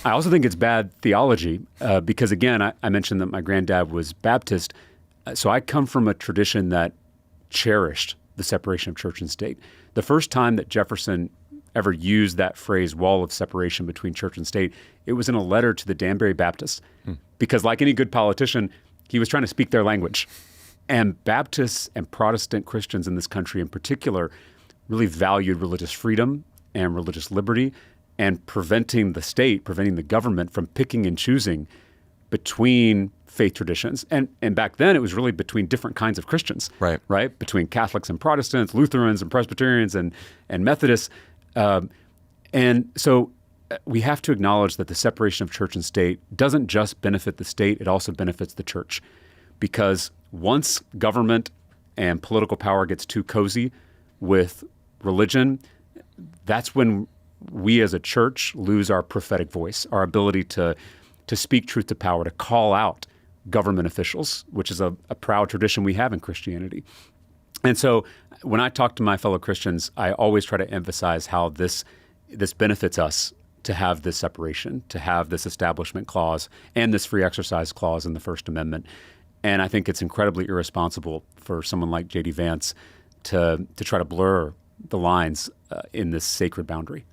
I also think it's bad theology because, again, I mentioned that my granddad was Baptist. So I come from a tradition that cherished the separation of church and state. The first time that Jefferson ever used that phrase, wall of separation between church and state, it was in a letter to the Danbury Baptists. Because like any good politician, he was trying to speak their language. And Baptists and Protestant Christians in this country in particular really valued religious freedom and religious liberty and preventing the government from picking and choosing between faith traditions. And back then, it was really between different kinds of Christians, right? Between Catholics and Protestants, Lutherans and Presbyterians and Methodists. And so we have to acknowledge that the separation of church and state doesn't just benefit the state, it also benefits the church. Because once government and political power gets too cozy with religion, that's when we as a church lose our prophetic voice, our ability to speak truth to power, to call out government officials, which is a proud tradition we have in Christianity. And so when I talk to my fellow Christians, I always try to emphasize how this benefits us to have this separation, to have this establishment clause and this free exercise clause in the First Amendment. And I think it's incredibly irresponsible for someone like J.D. Vance to try to blur the lines in this sacred boundary.